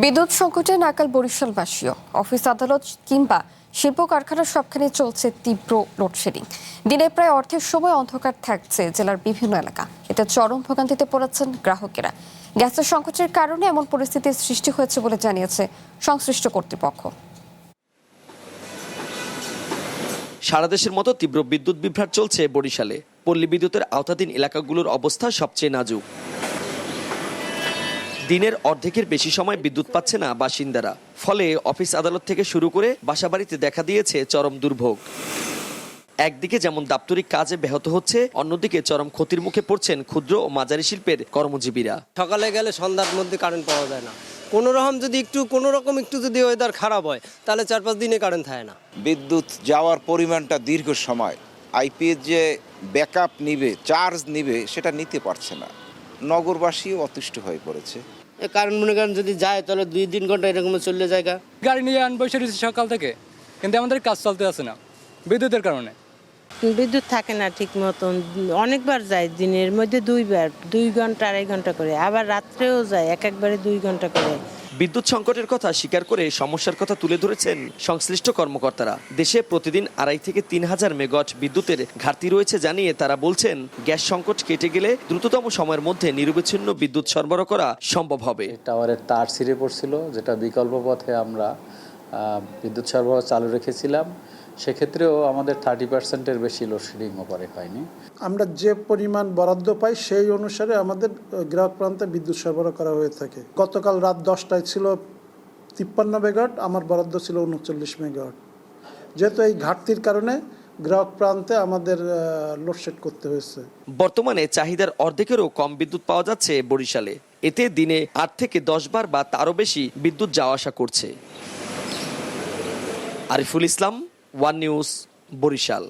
বিদ্যুৎ সংকটে নাকাল বরিশালবাসীও। অফিস আদালত কিংবা শিল্প কারখানা সবখানে চলছে তীব্র লোডশেডিং। দিনে প্রায় অর্ধেক সময় অন্ধকার থাকছে জেলার বিভিন্ন এলাকা। এতে চরম ভোগান্তিতে পড়েছেন গ্রাহকেরা। গ্যাসের সংকটের কারণে এমন পরিস্থিতির সৃষ্টি হয়েছে বলে জানিয়েছে সংশ্লিষ্ট কর্তৃপক্ষ। সারা দেশের মতো তীব্র বিদ্যুৎ বিভ্রাট চলছে বরিশালে। পল্লী বিদ্যুতের আওতাধীন এলাকাগুলোর অবস্থা সবচেয়ে নাজুক। দিনের অর্ধেকের বেশি সময় বিদ্যুৎ পাচ্ছে না বাসিন্দারা। ফলে অফিস আদালত থেকে শুরু করে বাসাবাড়িতে দেখা দিয়েছে চরম দুর্ভোগ। একদিকে যেমন দাপ্তরিক কাজে ব্যাহত হচ্ছে, অন্যদিকে চরম ক্ষতির মুখে পড়ছেন ক্ষুদ্র ও মাঝারি শিল্পের কর্মজীবীরা। সকালে গেলে সন্ধ্যার মধ্যে কারেন্ট পাওয়া যায় না। কোনো রকম একটু যদি ওয়েদার খারাপ হয় তাহলে 4-5 দিনে কারেন্ট থাকে না। বিদ্যুৎ যাওয়ার পরিমাণটা দীর্ঘ সময়, আইপিএস যে ব্যাকআপ নিবে, চার্জ নিবে, সেটা নিতে পারছে না। নগরবাসীও অতুষ্ট হয়ে পড়েছে। কারেন্ট মনে করেন যদি যায় তাহলে 2-3 ঘন্টা এরকম চলে যায়। গাড়ি নিয়ে বসে রয়েছে সকাল থেকে, কিন্তু আমাদের কাজ চলতে আছে না বিদ্যুতের কারণে। বিদ্যুৎ থাকে না ঠিক মতন, অনেকবার যায় দিনের মধ্যে 2 ঘন্টা 2.5 ঘন্টা করে, আবার রাত্রেও যায় একবারে 2 ঘন্টা করে। বিদ্যুৎ সংকটের কথা স্বীকার করে সমস্যার কথা তুলে ধরেছেন সংশ্লিষ্ট কর্মকর্তারা। দেশে প্রতিদিন 2.5 থেকে 3,000 মেগাওয়াট বিদ্যুতের ঘাটতি রয়েছে জানিয়ে তারা বলছেন, গ্যাস সংকট কেটে গেলে দ্রুততম সময়ের মধ্যে নিরবিচ্ছিন্ন বিদ্যুৎ সরবরাহ করা সম্ভব হবে। টাওয়ারের তার ছিঁড়ে পড়ছিল, যেটা বিকল্প পথে আমরা বিদ্যুৎ সরবরাহ চালু রেখেছিলাম। সেক্ষেত্রেও আমাদের 30%-এর বেশি লোডশেডিং ওপারে হয়নি। আমরা যে পরিমাণ বরাদ্দ পাই সেই অনুসারে আমাদের গ্রাহক প্রান্তে বিদ্যুৎ সরবরাহ করা হয়ে থাকে। গতকাল রাত 10টায় ছিল 53 মেগাওয়াট, আমার বরাদ্দ ছিল 39 মেগাওয়াট। যেহেতু এই ঘাটতির কারণে গ্রাহক প্রান্তে আমাদের লোডশেড করতে হয়েছে। বর্তমানে চাহিদার অর্ধেকেরও কম বিদ্যুৎ পাওয়া যাচ্ছে বরিশালে। এতে দিনে 8 থেকে 10 বার বা তারও বেশি বিদ্যুৎ যাওয়া আসা করছে। Ariful Islam, one news, Barishal.